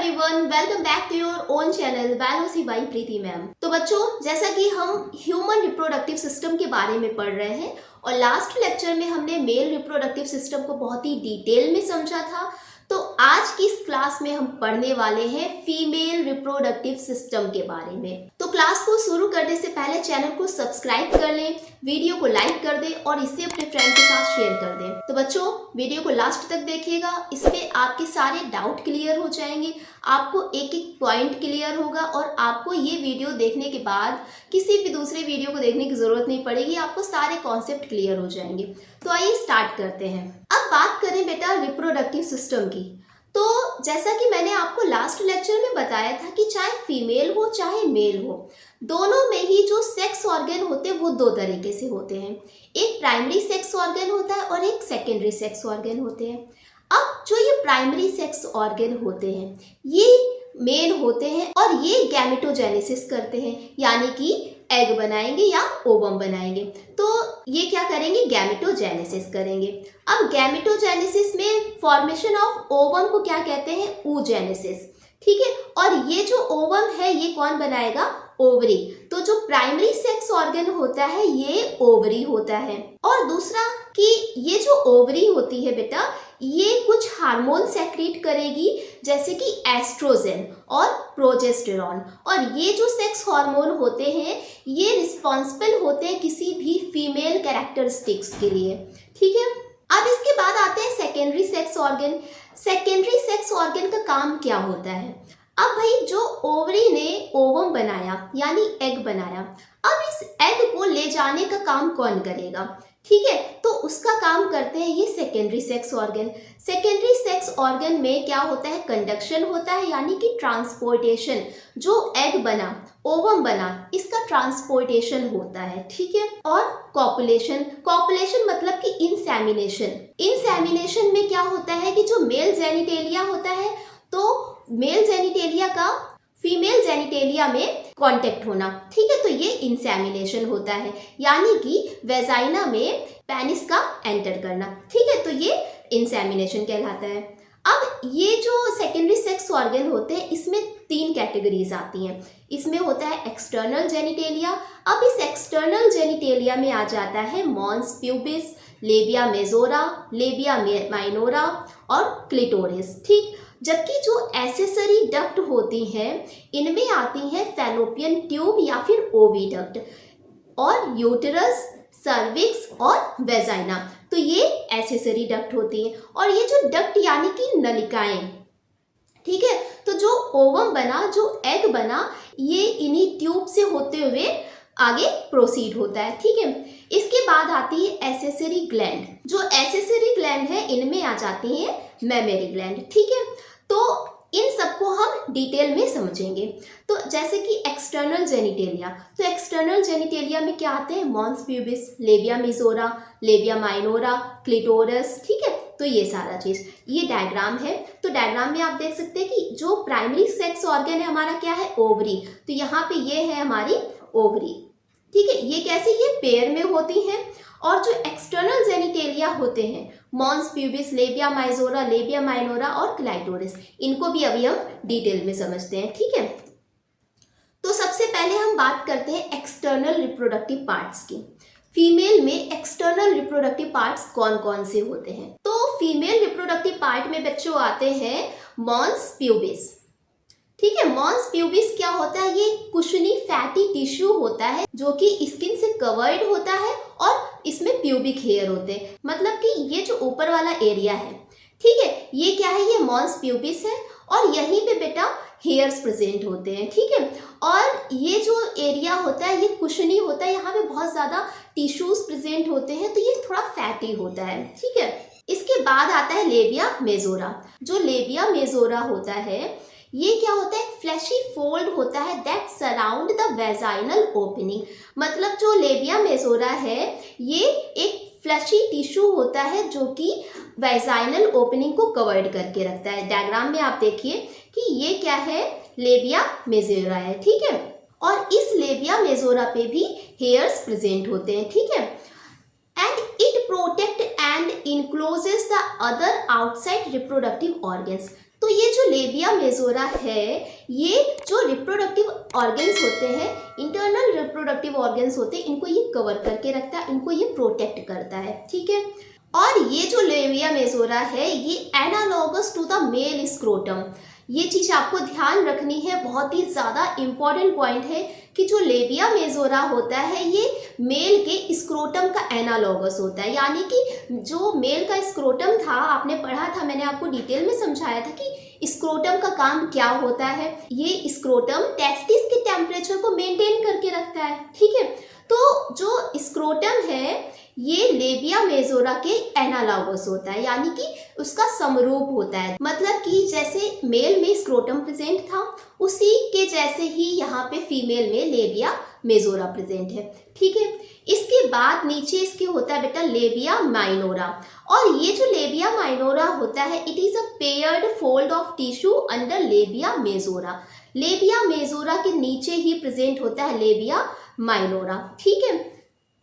Everyone, welcome back to your own channel biology by Preeti ma'am. तो बच्चों, जैसा कि हम ह्यूमन रिप्रोडक्टिव सिस्टम के बारे में पढ़ रहे हैं और लास्ट लेक्चर में हमने मेल रिप्रोडक्टिव सिस्टम को बहुत ही डिटेल में समझा था, तो आज की इस क्लास में हम पढ़ने वाले हैं फीमेल रिप्रोडक्टिव सिस्टम के बारे में। तो क्लास को शुरू करने से पहले चैनल को सब्सक्राइब कर लें, वीडियो को लाइक कर दें और इसे अपने फ्रेंड के साथ शेयर कर दें। तो बच्चों, वीडियो को लास्ट तक देखिएगा, इसमें आपके सारे डाउट क्लियर हो जाएंगे, आपको एक एक पॉइंट क्लियर होगा और आपको ये वीडियो देखने के बाद किसी भी दूसरे वीडियो को देखने की जरूरत नहीं पड़ेगी, आपको सारे कॉन्सेप्ट क्लियर हो जाएंगे। तो आइए स्टार्ट करते हैं। अब बात करें बेटा रिप्रोडक्टिव सिस्टम की। तो जैसा कि मैंने आपको लास्ट लेक्चर में बताया था कि चाहे फीमेल हो चाहे मेल हो, दोनों में ही जो सेक्स ऑर्गन होते हैं वो दो तरीके से होते हैं। एक प्राइमरी सेक्स ऑर्गन होता है और एक सेकेंडरी सेक्स ऑर्गन होते हैं। अब जो ये प्राइमरी सेक्स ऑर्गन होते हैं ये मेल होते हैं और ये गैमेटोजेनेसिस करते हैं, यानी कि एग बनाएंगे या ओवम बनाएंगे। तो ये क्या करेंगे? गैमेटोजेनेसिस करेंगे। अब गैमेटोजेनेसिस में फॉर्मेशन ऑफ ओवम को क्या कहते हैं? oogenesis। ठीक है, और ये जो ओवम है ये कौन बनाएगा? ओवरी। तो जो प्राइमरी सेक्स ऑर्गन होता है ये ओवरी होता है। और दूसरा कि ये जो ओवरी होती है बेटा, ये कुछ हार्मोन सेक्रेट करेगी जैसे कि एस्ट्रोजन और प्रोजेस्टेरॉन, और ये जो सेक्स हार्मोन होते हैं ये रिस्पॉन्सिबल होते हैं किसी भी फीमेल कैरेक्टरिस्टिक्स के लिए। ठीक है, अब इसके बाद आते हैं secondary sex organ. Secondary sex organ का काम क्या होता है? अब भाई जो ओवरी ने ओवम बनाया यानी एग बनाया, अब इस एग को ले जाने का काम कौन करेगा? ठीक है, तो उसका काम करते हैं ये secondary sex organ. Secondary sex organ में क्या होता है? कंडक्शन होता है, यानी कि ट्रांसपोर्टेशन। जो एग बना, ओवम बना, इसका ट्रांसपोर्टेशन होता है। ठीक है, और कॉपुलेशन। कॉपुलेशन मतलब कि इंसेमिनेशन। इंसेमिनेशन में क्या होता है कि जो मेल जेनिटेलिया होता है, तो मेल जेनिटेलिया का फीमेल जेनिटेलिया में कांटेक्ट होना। ठीक है, तो ये इंसेमिनेशन होता है, यानी कि वेजाइना में पेनिस का एंटर करना। ठीक है, तो ये इंसेमिनेशन कहलाता है। अब ये जो सेकेंडरी सेक्स ऑर्गन होते हैं इसमें तीन कैटेगरीज आती हैं। इसमें होता है एक्सटर्नल जेनिटेलिया। अब इस एक्सटर्नल जेनिटेलिया में आ जाता है mons pubis, labia majora, labia minora और क्लिटोरिस। ठीक, जबकि जो एसेसरी डक्ट होती हैं इनमें आती हैं फैलोपियन ट्यूब या फिर ओविडक्ट और यूटेरस, सर्विक्स और वेजाइना। तो ये एसेसरी डक्ट होती हैं। और ये जो डक्ट यानी कि नलिकाएं, ठीक है, तो जो ओवम बना, जो एग बना, ये इन्हीं ट्यूब से होते हुए आगे प्रोसीड होता है। ठीक है, इसके बाद आती है एसेसरी ग्लैंड। जो एसेसरी ग्लैंड है इनमें आ जाती है मेमरी ग्लैंड। ठीक है, तो इन सबको हम डिटेल में समझेंगे। तो जैसे कि एक्सटर्नल जेनिटेलिया, तो एक्सटर्नल जेनिटेलिया में क्या आते हैं? Mons pubis, labia majora, labia minora, clitoris. ठीक है, तो ये सारा चीज, ये डायग्राम है। तो डायग्राम में आप देख सकते हैं कि जो प्राइमरी सेक्स ऑर्गन है हमारा क्या है? ओवरी। तो यहाँ पे ये है हमारी ओवरी। ठीक है, ये कैसे? ये पेयर में होती हैं। और जो एक्सटर्नल जेनिटेलिया होते हैं mons pubis, labia majora, labia minora और क्लाइटोरिस, इनको भी अभी हम डिटेल में समझते हैं। ठीक है, तो सबसे पहले हम बात करते हैं एक्सटर्नल रिप्रोडक्टिव पार्ट्स की। फीमेल में एक्सटर्नल रिप्रोडक्टिव पार्ट्स कौन कौन से होते हैं? तो फीमेल रिप्रोडक्टिव पार्ट में बच्चों आते हैं मॉन्स प्यूबिस। ठीक है, मॉन्स प्यूबिस क्या होता है? ये कुशनी फैटी टिश्यू होता है जो कि स्किन से कवर्ड होता है और इसमें प्यूबिक हेयर होते हैं, मतलब कि ये जो ऊपर वाला एरिया है, ठीक है, ये क्या है? ये मॉन्स प्यूबिस है और यहीं पे बेटा हेयर्स प्रेजेंट होते हैं। ठीक है, और ये जो एरिया होता है ये कुशनी होता है, यहाँ पे बहुत ज्यादा टिश्यूज प्रेजेंट होते हैं, तो ये थोड़ा फैटी होता है। ठीक है, इसके बाद आता है लेबिया मेजोरा। जो लेबिया मेजोरा होता है ये क्या होता है? फ्लैशी फोल्ड होता है that surround the vaginal opening. मतलब जो लेबिया मेजोरा है ये एक फ्लैशी टिश्यू होता है जो कि वेजाइनल ओपनिंग को कवर्ड करके रखता है। डायग्राम में आप देखिए कि ये क्या है? लेबिया मेजोरा है। ठीक है, और इस लेबिया मेजोरा पे भी हेयर्स प्रेजेंट होते हैं। ठीक है, and it protect and encloses the other outside reproductive organs. तो ये जो लेबिया मेजोरा है, ये जो रिप्रोडक्टिव ऑर्गन्स होते हैं, इंटरनल रिप्रोडक्टिव ऑर्गन्स होते हैं, इनको ये कवर करके रखता है, इनको ये प्रोटेक्ट करता है, ठीक है। और ये जो लेबिया मेजोरा है, ये analogous to the male scrotum. ये चीज आपको ध्यान रखनी है, बहुत ही ज्यादा इंपॉर्टेंट पॉइंट है कि जो लेबिया मेजोरा होता है ये मेल के स्क्रोटम का एनालॉगस होता है। यानी कि जो मेल का स्क्रोटम था, आपने पढ़ा था, मैंने आपको डिटेल में समझाया था कि स्क्रोटम का काम क्या होता है। ये स्क्रोटम टेस्टिस के टेम्परेचर को मेंटेन करके रखता है, ठीक है। तो जो स्क्रोटम है ये लेबिया मेजोरा के एनालॉगस होता है, यानी कि उसका समरूप होता है। मतलब कि जैसे मेल में स्क्रोटम प्रेजेंट था, उसी के जैसे ही यहाँ पे फीमेल में लेबिया मेजोरा प्रेजेंट है, ठीक है। इसके बाद नीचे इसके होता है बेटा लेबिया माइनोरा। और ये जो लेबिया माइनोरा होता है, it is a paired fold of tissue under लेबिया majora. Labia majora के नीचे ही प्रेजेंट होता है लेबिया माइनोरा, ठीक है।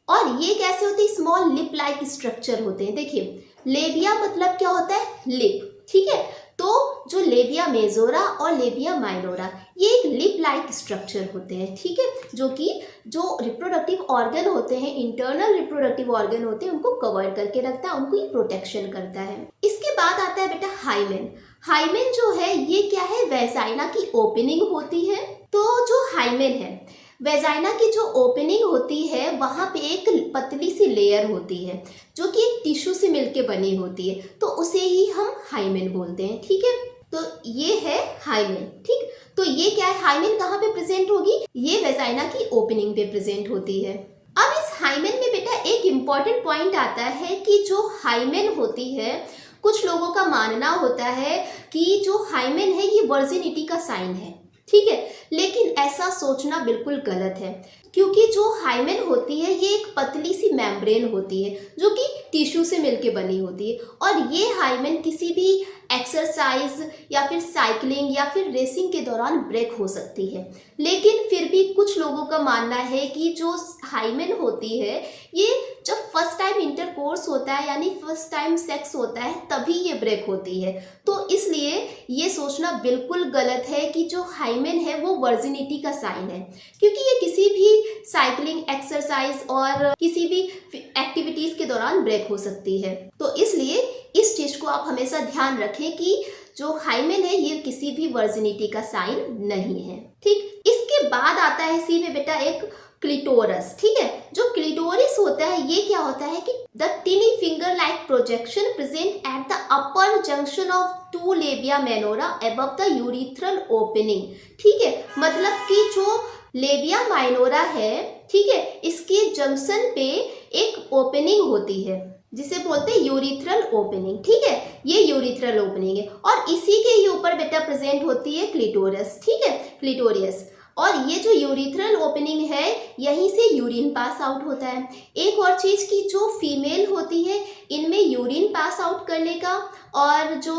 और ये कैसे होते हैं? स्मॉल लिप लाइक स्ट्रक्चर होते हैं। देखिए, लेबिया मतलब क्या होता है? लिप, ठीक है। तो जो लेबिया मेजोरा और लेबिया माइनोरा ये एक लिप लाइक स्ट्रक्चर होते हैं, ठीक है, जो कि जो रिप्रोडक्टिव ऑर्गन होते हैं, इंटरनल रिप्रोडक्टिव ऑर्गन होते हैं, उनको कवर करके रखता है, उनको ये प्रोटेक्शन करता है। इसके बाद आता है बेटा हाइमेन। हाइमेन जो है ये क्या है? वेजाइना की ओपनिंग होती है। तो जो हाइमेन है, वेजाइना की जो ओपनिंग होती है वहाँ पे एक पतली सी लेयर होती है जो कि एक टिश्यू से मिलके बनी होती है, तो उसे ही हम हाइमेन बोलते हैं, ठीक है। तो ये है हाइमेन, ठीक। तो ये क्या है? हाइमेन कहाँ पे प्रेजेंट होगी? ये वेजाइना की ओपनिंग पे प्रेजेंट होती है। अब इस हाइमेन में बेटा एक इम्पॉर्टेंट पॉइंट आता है कि जो हाइमेन होती है, कुछ लोगों का मानना होता है कि जो हाइमेन है ये वर्जिनिटी का साइन है, ठीक है। लेकिन ऐसा सोचना बिल्कुल गलत है, क्योंकि जो हाइमेन होती है ये एक पतली सी मेम्ब्रेन होती है जो कि टिश्यू से मिलके बनी होती है। और ये हाइमेन किसी भी एक्सरसाइज या फिर साइकिलिंग या फिर रेसिंग के दौरान ब्रेक हो सकती है। लेकिन फिर भी कुछ लोगों का मानना है कि जो हाइमेन होती है ये जब फर्स्ट टाइम इंटरकोर्स होता है, यानी फर्स्ट टाइम सेक्स होता है, तभी ये ब्रेक होती है। तो इसलिए ये सोचना बिल्कुल गलत है कि जो हाइमेन है वो वर्जिनिटी का साइन है, क्योंकि ये किसी भी साइकिलिंग, एक्सरसाइज और किसी भी एक्टिविटीज के दौरान ब्रेक हो सकती है। तो इसलिए इस चीज को आप हमेशा ध्यान रखें कि जो हाइमेन है ये किसी भी वर्जिनिटी का साइन नहीं है, ठीक। इसके बाद आता है सी में बेटा एक क्लिटोरस, ठीक है। जो क्लिटोरिस होता है ये क्या होता है कि the tiny finger like projection present at the upper junction of two labia minora above the urethral opening, ठीक है। मतलब कि जो लेबिया माइनोरा है, ठीक है, इसके जंक्शन पे एक ओपनिंग होती है जिसे बोलते हैं यूरिथ्रल ओपनिंग, ठीक है। ये यूरिथ्रल ओपनिंग है और इसी के ही ऊपर बेटा प्रेजेंट होती है क्लिटोरस, ठीक है, क्लिटोरियस। और ये जो यूरिथ्रल ओपनिंग है यहीं से यूरिन पास आउट होता है। एक और चीज़ की जो फीमेल होती है इनमें यूरिन पास आउट करने का और जो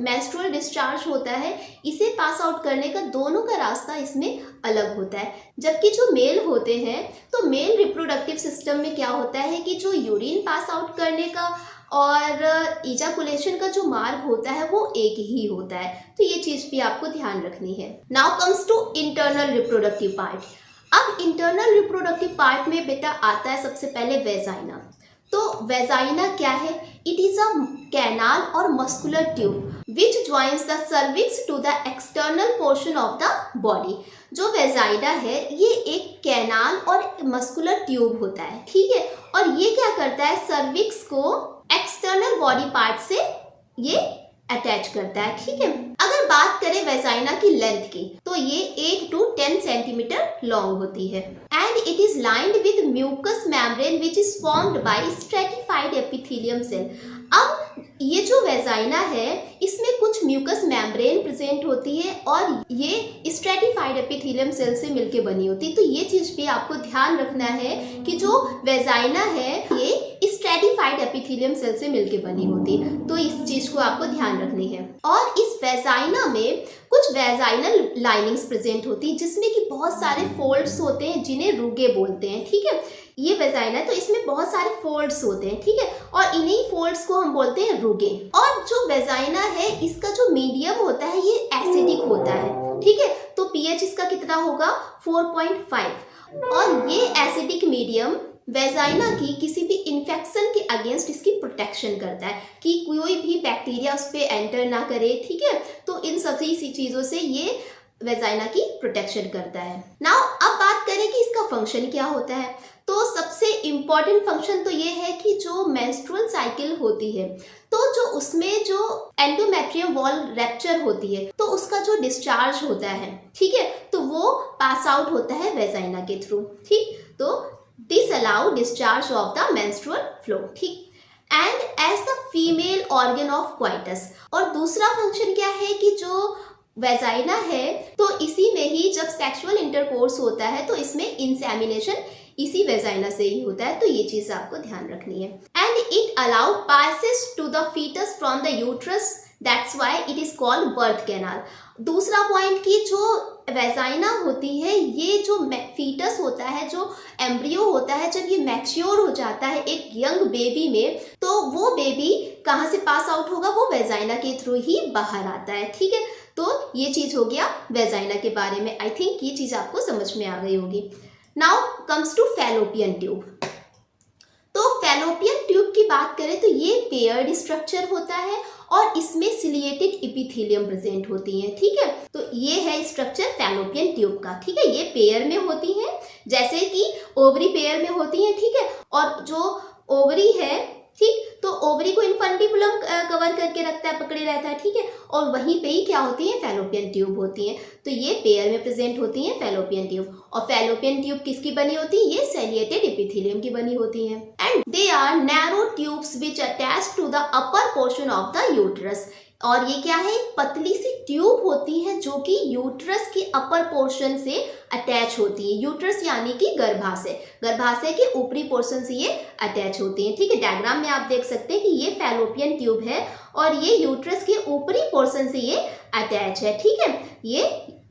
मेंस्ट्रुअल डिस्चार्ज होता है इसे पास आउट करने का, दोनों का रास्ता इसमें अलग होता है। जबकि जो मेल होते हैं, तो मेल रिप्रोडक्टिव सिस्टम में क्या होता है कि जो यूरिन पास आउट करने का और इजाकुलेशन का जो मार्ग होता है वो एक ही होता है। तो ये चीज़ भी आपको ध्यान रखनी है। Now comes to internal reproductive part. अब इंटरनल रिप्रोडक्टिव पार्ट में बेटा आता है सबसे पहले वेजाइना। तो वेजाइना क्या है? इट इज अ कैनाल और muscular tube which joins the cervix to the external portion of the body. जो वेजाइना है ये एक कैनाल और मस्कुलर ट्यूब होता है, ठीक है। और ये क्या करता है? सर्विक्स को एक्सटर्नल बॉडी पार्ट से ये अटैच करता है, ठीक है। अगर बात करें वेजाइना की लेंथ की, तो ये 8 to 10 सेंटीमीटर लॉन्ग होती है and it is lined with mucus membrane which is formed by stratified epithelium cell. अब ये जो वेजाइना है इसमें कुछ म्यूकस मेम्ब्रेन प्रेजेंट होती है और ये स्ट्रेटिफाइड एपिथेलियम सेल से मिलके बनी होती है। तो ये चीज भी आपको ध्यान रखना है कि जो वेजाइना है ये स्ट्रेटिफाइड एपिथेलियम सेल से मिलके बनी होती है। तो इस चीज को आपको ध्यान रखनी है। और इस वेजाइना में कुछ कुछ वेजाइनल लाइनिंग्स प्रेजेंट होती है जिसमें कि बहुत सारे फोल्ड्स होते हैं जिन्हें रुगे बोलते हैं, ठीक है। ये वेजाइना है तो इसमें बहुत सारे फोल्ड्स होते हैं, ठीक है, और इन्हीं फोल्ड्स को हम बोलते हैं रुगे। और जो वेजाइना है इसका जो मीडियम होता है ये एसिडिक होता है, ठीक है, तो पीएच इसका कितना होगा 4.5। और ये एसिडिक मीडियम वेजाइना की किसी भी इन्फेक्शन के अगेंस्ट इसकी प्रोटेक्शन करता है कि कोई भी बैक्टीरिया उस पर एंटर ना करे, ठीक है। तो इन सभी चीज़ों से ये वेजाइना की प्रोटेक्शन करता है। नाउ अब बात करें कि इसका फंक्शन क्या होता है, तो सबसे इम्पॉर्टेंट फंक्शन तो ये है कि जो मेंस्ट्रुअल साइकिल होती है तो जो उसमें जो एंडोमेट्रियम वॉल रैप्चर होती है तो उसका जो डिस्चार्ज होता है, ठीक है, तो वो पास आउट होता है वेजाइना के थ्रू, ठीक। तो this allow discharge of the menstrual flow, ठीक, and as the female organ of coitus. और दूसरा फंक्शन क्या है कि जो वेजाइना है तो इसी में ही जब सेक्सुअल इंटरकोर्स होता है तो इसमें इंसेमिनेशन इसी वेजाइना से ही होता है, तो ये चीज आपको ध्यान रखनी है। And it allow passes to the foetus from the uterus, that's why it is called birth canal. दूसरा पॉइंट कि जो वेजाइना होती है ये जो फीटस होता है, जो एम्ब्रियो होता है, जब ये मैच्योर हो जाता है एक यंग बेबी में तो वो बेबी कहाँ से पास आउट होगा, वो वेजाइना के थ्रू ही बाहर आता है, ठीक है। तो ये चीज हो गया वेजाइना के बारे में। आई थिंक ये चीज आपको समझ में आ गई होगी। Now comes to fallopian tube. तो फैलोपियन ट्यूब की बात करें तो ये पेयर्ड स्ट्रक्चर होता है और इसमें सिलिएटेड एपिथेलियम प्रेजेंट होती है, ठीक है। तो ये है स्ट्रक्चर फैलोपियन ट्यूब का, ठीक है। ये पेयर में होती है जैसे कि ओवरी पेयर में होती है, ठीक है। और जो ओवरी है, ठीक, तो ओवरी को इन्फंटिबुलम कवर करके रखता है, पकड़े रहता है, ठीक है। और वहीं पे ही क्या होती है, फैलोपियन ट्यूब होती है। तो ये पेयर में प्रेजेंट होती है फैलोपियन ट्यूब। और फैलोपियन ट्यूब किसकी बनी होती है, ये सिलिएटेड एपिथेलियम की बनी होती है। And they are narrow tubes which attach to the upper portion of the uterus. और ये क्या है, पतली सी ट्यूब होती है जो कि यूट्रस के अपर पोर्शन से अटैच होती है। यूट्रस यानी कि गर्भाशय, गर्भाशय के ऊपरी पोर्शन से ये अटैच होती है, ठीक है। डायग्राम में आप देख सकते हैं कि ये फैलोपियन ट्यूब है और ये यूट्रस के ऊपरी पोर्शन से ये अटैच है, ठीक है। ये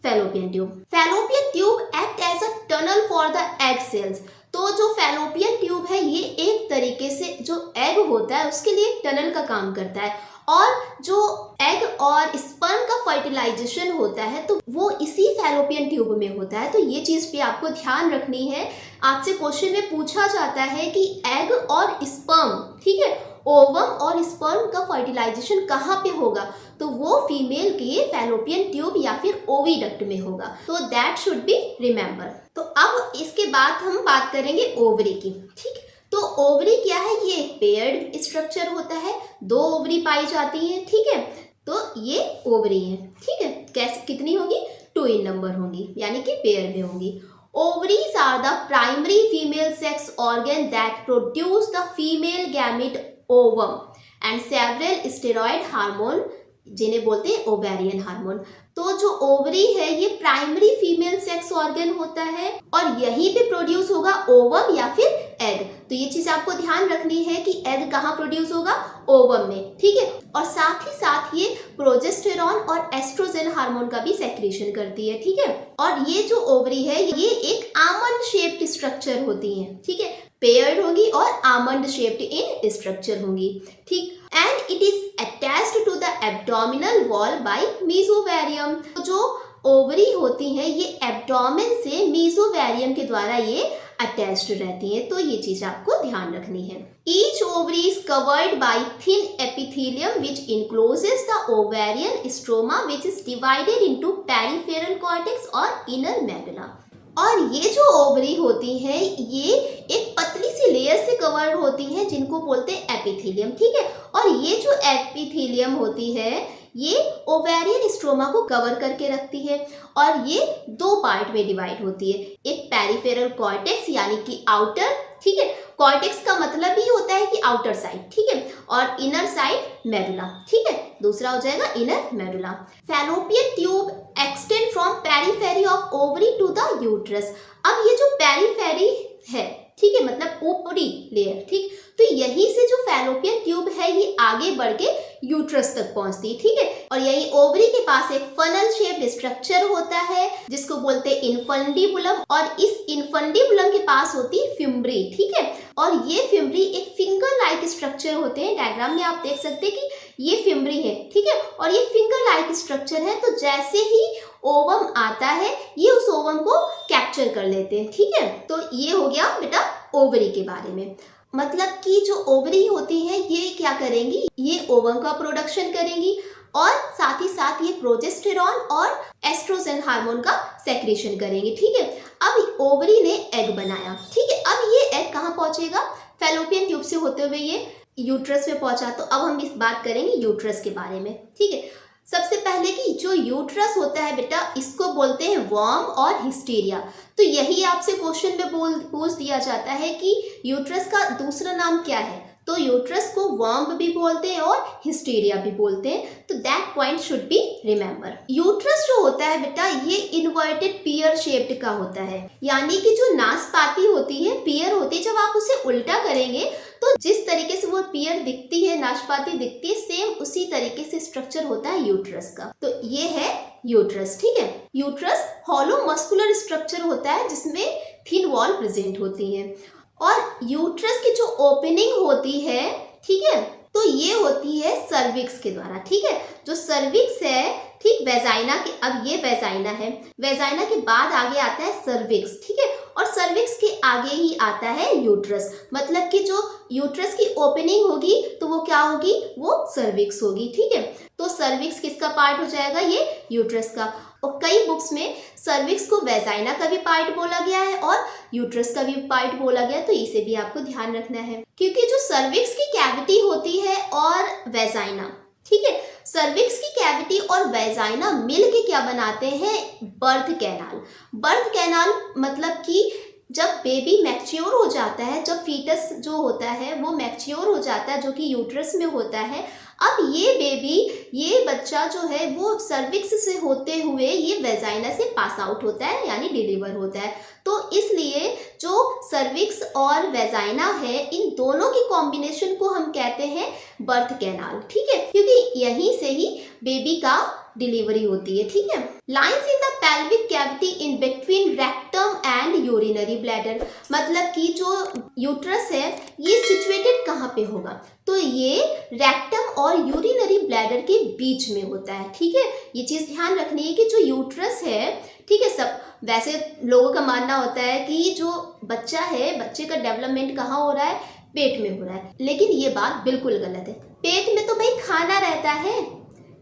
fallopian tube. Fallopian tube act as a tunnel for the egg cells. तो जो फैलोपियन ट्यूब है ये एक तरीके से जो एग होता है उसके लिए टनल का काम करता है। और जो एग और स्पर्म का फर्टिलाइजेशन होता है तो वो इसी फैलोपियन ट्यूब में होता है। तो ये चीज़ भी आपको ध्यान रखनी है। आपसे क्वेश्चन में पूछा जाता है कि एग और स्पर्म, ठीक है, ओवम और स्पर्म का फर्टिलाइजेशन कहाँ पे होगा, तो वो फीमेल के फैलोपियन ट्यूब या फिर ओविडक्ट में होगा। तो दैट शुड बी रिमेम्बर। तो अब इसके बाद हम बात करेंगे ओवरी की, ठीक। तो ओवरी क्या है, ये एक पेयर्ड स्ट्रक्चर होता है, 2 ओवरी पाई जाती हैं, ठीक है। तो ये ओवरी है, ठीक है। कैसे, कितनी होगी, 2 इन नंबर होंगी, यानी कि पेयर में होंगी। Ovaries are the primary female sex organ that produce the female gamete ovum and several steroid hormone, जिन्हें बोलते हैं ओवेरियन हार्मोन। तो जो ओवरी है ये प्राइमरी फीमेल सेक्स ऑर्गन होता है और यहीं पे प्रोड्यूस होगा ओवम या फिर एग। तो ये चीज आपको ध्यान रखनी है कि एग कहाँ प्रोड्यूस होगा, ओवम में, ठीक है। और साथ ही साथ ये प्रोजेस्टेरॉन और एस्ट्रोजन हार्मोन का भी सेक्रेशन करती है, ठीक है। और ये जो ओवरी है ये एक आमंड शेप्ड स्ट्रक्चर होती है, ठीक है। पेयर्ड होगी और आमंड शेप्ड इन स्ट्रक्चर होंगी, ठीक। And it is attached to the abdominal wall by mesovarium. तो जो ओवरी होती हैं ये एब्डोमेन से मेसोवेरियम के द्वारा ये अटैच्ड रहती हैं। तो ये चीज आपको ध्यान रखनी है। Each ovary is covered by thin epithelium which encloses the ovarian stroma which is divided into peripheral cortex और इनर मेडुला। और ये जो ओवरी होती है ये एक पतली सी लेयर से कवर होती है जिनको बोलते हैं एपिथेलियम, ठीक है। और ये जो एपिथेलियम होती है ये ओवेरियन स्ट्रोमा को कवर करके रखती है और ये 2 पार्ट में डिवाइड होती है। एक पेरिफेरल कॉर्टेक्स यानी कि आउटर, ठीक है, कॉर्टेक्स का मतलब ही होता है कि आउटर साइड, ठीक है, और इनर साइड मेडुला, ठीक है। दूसरा हो जाएगा inner medulla. Fallopian tube extend from periphery of ovary to the uterus. अब ये जो पेरिफेरी है, ठीक है, मतलब ऊपरी लेयर, ठीक। तो यहीं से जो फैलोपियन ट्यूब है ये आगे बढ़ के यूट्रस तक पहुंचती है, ठीक है। और यही ओवरी के पास एक फनल शेप्ड स्ट्रक्चर होता है जिसको बोलते हैं इन्फंडिबुलम, और इस इन्फंडिबुलम के पास होती है फिम्ब्री, ठीक है। और ये फिम्ब्री एक फिंगर लाइक स्ट्रक्चर होते हैं, डायग्राम में आप देख सकते हैं कि ये फिम्ब्री है, ठीक है, और ये फिंगर लाइक स्ट्रक्चर है। तो जैसे ही ओवम आता है ये उस ओवम को कैप्चर कर लेते हैं, ठीक है। तो ये हो गया बेटा ओवरी के बारे में। मतलब कि जो ओवरी होती है ये क्या करेंगी, ये ओवम का प्रोडक्शन करेंगी और साथ ही साथ ये प्रोजेस्टेरॉन और एस्ट्रोजन हार्मोन का सेक्रेशन करेंगे, ठीक है। अब ओवरी ने एग बनाया, ठीक है। अब ये एग कहाँ पहुंचेगा, फैलोपियन ट्यूब से होते हुए ये यूट्रस में पहुंचा। तो अब हम इस बात करेंगे यूट्रस के बारे में, ठीक है। सबसे पहले कि जो यूट्रस होता है बेटा इसको बोलते हैं वर्म और हिस्टीरिया। तो यही आपसे क्वेश्चन में पूछ दिया जाता है कि यूट्रस का दूसरा नाम क्या है, तो यूट्रस को वर्म भी बोलते हैं और हिस्टीरिया भी बोलते हैं। तो that point should be remember. Uterus जो होता है बेटा ये इन्वर्टेड पियर शेप्ड का होता है, यानी कि जो नाशपाती होती है पियर होती है, जब आप उसे उल्टा करेंगे तो जिस तरीके से वो पियर दिखती है, नाशपाती दिखती है, सेम उसी तरीके से स्ट्रक्चर होता है यूट्रस का। तो ये है यूट्रस, ठीक है। यूट्रस हॉलो मस्कुलर स्ट्रक्चर होता है जिसमें थिन वॉल प्रेजेंट होती है, और यूट्रस की जो ओपनिंग होती है, ठीक है, तो ये होती है सर्विक्स के द्वारा, ठीक है। जो सर्विक्स है, ठीक, वेजाइना के, अब ये वेजाइना है, वेजाइना के बाद आगे आता है सर्विक्स, ठीक है, और सर्विक्स के आगे ही आता है यूट्रस। मतलब कि जो यूट्रस की ओपनिंग होगी तो वो क्या होगी, वो सर्विक्स होगी, ठीक है। तो सर्विक्स किसका पार्ट हो जाएगा, ये यूट्रस का। और कई बुक्स में सर्विक्स को वेजाइना का भी पार्ट बोला गया है और यूट्रस का भी पार्ट बोला गया है, तो इसे भी आपको ध्यान रखना है। क्योंकि जो सर्विक्स की कैविटी होती है और वेजाइना, ठीक है, सर्विक्स की कैविटी और वेजाइना मिल के क्या बनाते हैं, बर्थ कैनाल। बर्थ कैनाल मतलब कि जब बेबी मैच्योर हो जाता है, जब फीटस जो होता है वो मैच्योर हो जाता है जो कि यूट्रस में होता है, अब ये बेबी, ये बच्चा जो है वो सर्विक्स से होते हुए ये वेजाइना से पास आउट होता है, यानी डिलीवर होता है। तो इसलिए जो सर्विक्स और वेजाइना है इन दोनों की कॉम्बिनेशन को हम कहते हैं बर्थ कैनाल, ठीक है, क्योंकि यहीं से ही बेबी का डिलीवरी होती है, ठीक है। Lines in the pelvic cavity in between rectum and urinary bladder, मतलब कि जो यूट्रस है ये सिचुएटेड कहाँ पे होगा, तो ये रेक्टम और यूरिनरी ब्लैडर के बीच में होता है, ठीक है। ये चीज ध्यान रखनी है कि जो यूट्रस है, ठीक है, सब वैसे लोगों का मानना होता है कि जो बच्चा है, बच्चे का डेवलपमेंट कहाँ हो रहा है, पेट में हो रहा है, लेकिन ये बात बिल्कुल गलत है। पेट में तो भाई खाना रहता है,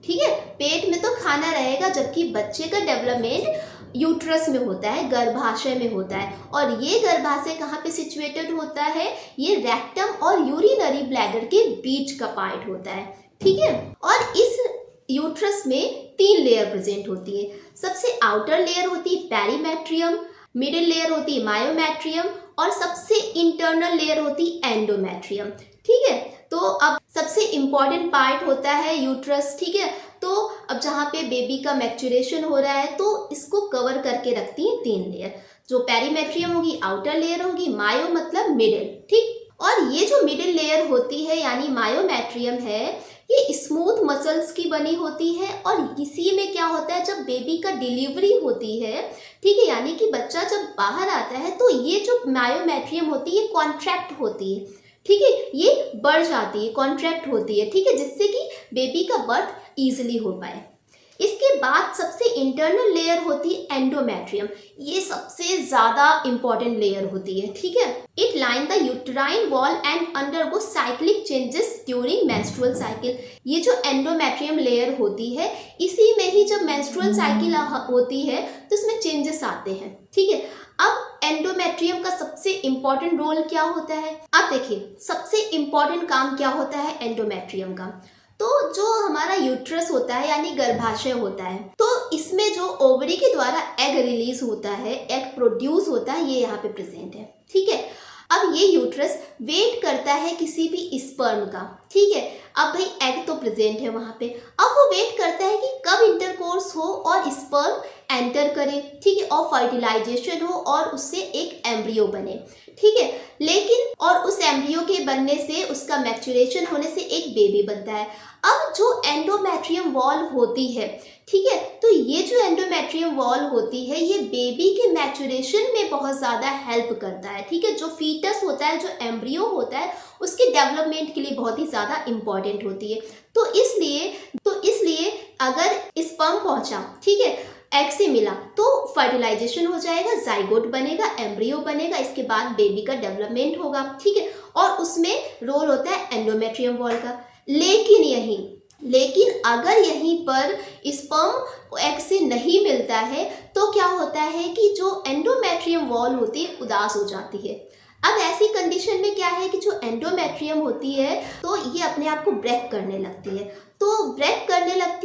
ठीक है, पेट में तो खाना रहेगा, जबकि बच्चे का डेवलपमेंट यूट्रस में होता है, गर्भाशय में होता है। और ये गर्भाशय कहाँ पे सिचुएटेड होता है, ये रेक्टम और यूरिनरी ब्लैडर के बीच का पार्ट होता है, ठीक है। और इस यूट्रस में 3 लेयर प्रेजेंट होती है। सबसे आउटर लेयर होती है पेरीमेट्रियम, मिडिल लेयर होती है मायोमेट्रियम और सबसे इंटरनल लेयर होती है एंडोमेट्रियम, ठीक है। तो अब सबसे इम्पॉर्टेंट पार्ट होता है यूट्रस, ठीक है। तो अब जहाँ पे बेबी का मैच्योरेशन हो रहा है तो इसको कवर करके रखती है 3 लेयर, जो पेरीमेट्रियम होगी, आउटर लेयर होगी, मायो मतलब मिडिल, ठीक। और ये जो मिडिल लेयर होती है यानी मायोमेट्रियम है, ये स्मूथ मसल्स की बनी होती है और इसी में क्या होता है, जब बेबी का डिलीवरी होती है, ठीक है, यानी कि बच्चा जब बाहर आता है तो ये जो मायोमेट्रियम होती है कॉन्ट्रैक्ट होती है, ठीक है, ये बढ़ जाती है, कॉन्ट्रैक्ट होती है, ठीक है, जिससे कि बेबी का बर्थ इजीली हो पाए। इसके बाद सबसे इंटरनल लेयर होती है एंडोमेट्रियम, ये सबसे ज्यादा इंपॉर्टेंट लेयर होती है, ठीक है। It line the uterine wall and undergo cyclic changes during menstrual cycle. ये जो एंडोमेट्रियम लेयर होती है इसी में ही जब मेंस्ट्रुअल साइकिल होती है तो इसमें चेंजेस आते हैं, ठीक है। अब एंडोमेट्रियम का सबसे इंपॉर्टेंट रोल क्या होता है, अब देखिए सबसे इंपॉर्टेंट काम क्या होता है एंडोमेट्रियम का। तो जो हमारा यूट्रस होता है यानी गर्भाशय होता है, तो इसमें जो ओवरी के द्वारा एग रिलीज होता है, एग प्रोड्यूस होता है, ये यहाँ पे प्रेजेंट है, ठीक है। अब ये यूट्रस वेट करता है किसी भी स्पर्म का, ठीक है। अब भाई एग तो प्रेजेंट है वहां पे, अब वो वेट करता है कि कब इंटरकोर्स मीयोसिस हो और स्पर्म एंटर करे, ठीक है, और फर्टिलाइजेशन हो और उससे एक एम्ब्रियो बने, ठीक है। लेकिन और उस एम्ब्रियो के बनने से, उसका मैच्योरेशन होने से एक बेबी बनता है। अब जो एंडोमेट्रियम वॉल होती है, ठीक है, तो ये जो एंडोमेट्रियम वॉल होती है ये बेबी के मैच्योरेशन में बहुत ज़्यादा हेल्प करता है, ठीक है। जो फीटस होता है, जो एम्ब्रियो होता है, उसके डेवलपमेंट के लिए बहुत ही ज़्यादा इम्पॉर्टेंट होती है। तो इसलिए अगर स्पर्म पहुंचा, ठीक है, एग से मिला, तो फर्टिलाइजेशन हो जाएगा, जाइगोट बनेगा, एम्ब्रियो बनेगा, इसके बाद बेबी का डेवलपमेंट होगा, ठीक है, और उसमें रोल होता है एंडोमेट्रियम वॉल का। लेकिन अगर यहीं पर स्पर्म एग से नहीं मिलता है तो क्या होता है कि जो एंडोमेट्रियम वॉल होती है उदास हो जाती है। अब ऐसी कंडीशन में क्या है कि जो एंडोमेट्रियम होती है तो ये अपने आप को ब्रेक करने लगती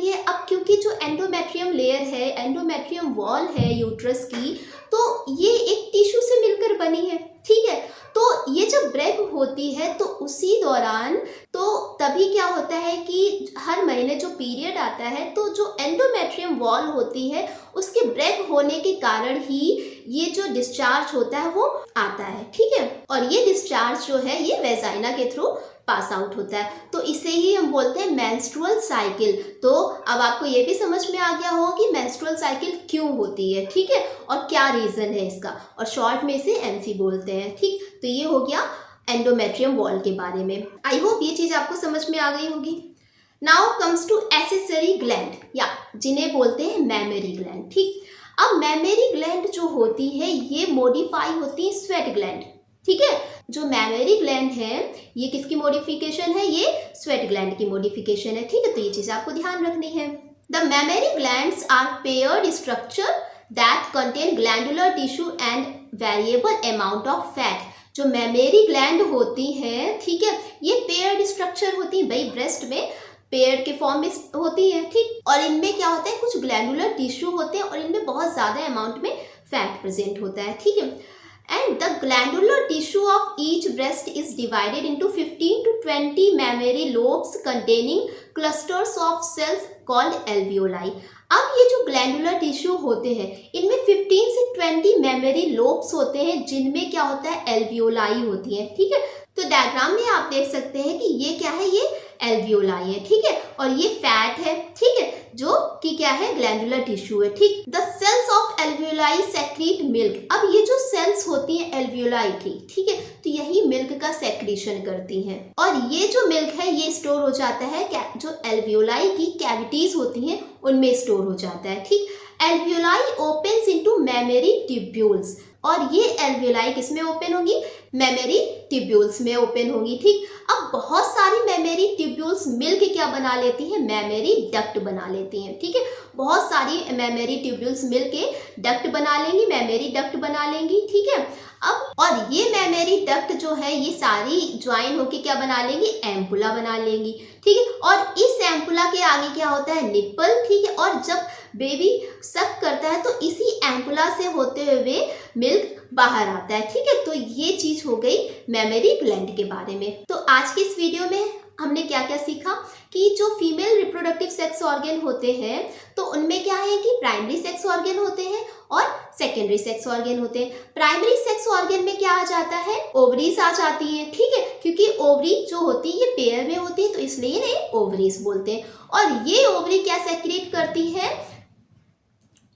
है, अब क्योंकि जो एंडोमेट्रियम लेयर है, एंडोमेट्रियम वॉल है यूट्रस की, तो ये एक टिश्यू से मिलकर बनी है, ठीक है। तो ये जब ब्रेक होती है तो उसी दौरान, तो तभी क्या होता है कि हर महीने जो पीरियड आता है तो जो एंडोमेट्रियम वॉल होती है उसके ब्रेक होने के कारण ही ये जो डिस्चार्ज होता है वो आता है, ठीक है। और ये डिस्चार्ज जो है ये वेजाइना के थ्रू पास आउट होता है, तो इसे ही हम बोलते हैं मेंस्ट्रुअल साइकिल। तो अब आपको ये भी समझ में आ गया होगा कि मेंस्ट्रुअल साइकिल क्यों होती है, ठीक है, और क्या रीज़न है इसका, और शॉर्ट में इसे एमसी बोलते हैं, ठीक। तो ये हो गया एंडोमेट्रियम वॉल के बारे में। आई होप ये चीज़ आपको समझ में आ गई होगी। Now comes to accessory gland, या जिन्हें बोलते हैं मैमरी ग्लैंड, ठीक। अब मैमरी ग्लैंड जो होती है ये मॉडिफाई होती है स्वेट ग्लैंड, ठीक है। जो मैमरी ग्लैंड है ये किसकी मॉडिफिकेशन है, ये स्वेट ग्लैंड की मॉडिफिकेशन है, ठीक है। तो ये चीज़ आपको ध्यान रखनी है। The mammary glands are paired structure that contain glandular tissue and variable amount of fat. जो मैमरी ग्लैंड होती हैं, ठीक है, ये पेयर्ड स्ट्रक्चर होती है, भाई ब्रेस्ट में पेयर के फॉर्म में होती है, ठीक। और इनमें क्या होता है, कुछ ग्लैंडुलर टिश्यू होते हैं और इनमें बहुत ज़्यादा अमाउंट में फैट प्रेजेंट होता है, ठीक है। And the glandular tissue of each breast is divided into 15 to 20 mammary lobes containing clusters of cells called alveoli. अब ये जो ग्लैंडुलर टिश्यू होते हैं इनमें 15 से 20 मेमोरी लोब्स होते हैं जिनमें क्या होता है, एल्वियोलाई होती है, ठीक है। तो डायग्राम में आप देख सकते हैं कि ये क्या है, ये एल्वियोलाई है, ठीक है, और ये फैट है, ठीक है, जो कि क्या है, ग्लैंडुलर टिश्यू है, ठीक। The cells of alveoli secrete milk. अब ये जो सेल्स होती हैं एल्वियोलाई की, ठीक है, तो यही मिल्क का सेक्रीशन करती हैं, और ये जो मिल्क है ये स्टोर हो जाता है जो एल्वियोलाई की कैविटीज होती हैं उनमें स्टोर हो जाता है, ठीक। Alveoli opens into mammary tubules, और ये एल्वियोलाई किस में ओपन होगी, मेमोरी ट्यूब्यूल्स में ओपन होगी, ठीक। अब बहुत सारी मेमोरी ट्यूब्यूल्स मिलकर क्या बना लेती हैं, मेमोरी डक्ट बना लेती हैं, ठीक है। बहुत सारी मेमोरी ट्यूब्यूल्स मिलके डक्ट बना लेंगी, मेमोरी डक्ट बना लेंगी, ठीक है। अब और ये मेमोरी डक्ट जो है ये सारी ज्वाइन होके क्या बना लेंगी, एम्पुला बना लेंगी, ठीक है। और इस एम्पुला के आगे क्या होता है, निप्पल, ठीक है। और जब बेबी सक करता है तो इसी एम्पुला से होते हुए मिल्क बाहर आता है, ठीक है। तो ये चीज हो गई मेमोरी ग्लैंड के बारे में। तो आज की इस वीडियो में हमने क्या क्या सीखा कि जो फीमेल रिप्रोडक्टिव सेक्स ऑर्गन होते हैं तो उनमें क्या है कि प्राइमरी सेक्स ऑर्गन होते हैं और सेकेंडरी सेक्स ऑर्गन होते हैं। प्राइमरी सेक्स ऑर्गन में क्या आ जाता है, ओवरीज आ जाती हैं, ठीक है, क्योंकि ओवरी जो होती है ये पेयर में होती है तो इसलिए इन्हें ओवरीज बोलते हैं। और ये ओवरी क्या सेक्रेट करती है,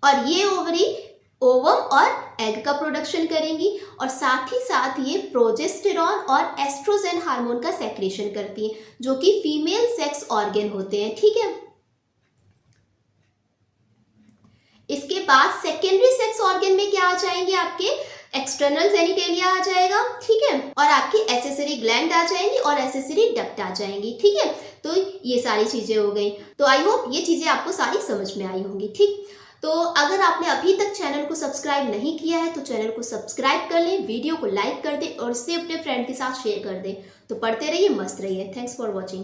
और ये ओवरी ओवम और एग का प्रोडक्शन करेंगी, और साथ ही साथ ये प्रोजेस्टेरॉन और एस्ट्रोजन हार्मोन का सेक्रेशन करती है जो कि फीमेल सेक्स ऑर्गन होते हैं, ठीक है। इसके बाद सेकेंडरी सेक्स ऑर्गन में क्या आ जाएंगे, आपके एक्सटर्नल जेनिटेलिया आ जाएगा, ठीक है, और आपकी एसेसरी ग्लैंड आ जाएंगी और एसेसरी डक्ट आ जाएंगी, ठीक है। तो ये सारी चीजें हो गई। तो आई होप ये चीजें आपको सारी समझ में आई होंगी, ठीक। तो अगर आपने अभी तक चैनल को सब्सक्राइब नहीं किया है तो चैनल को सब्सक्राइब कर लें, वीडियो को लाइक कर दें और इसे अपने फ्रेंड के साथ शेयर कर दें। तो पढ़ते रहिए, मस्त रहिए। Thanks for watching.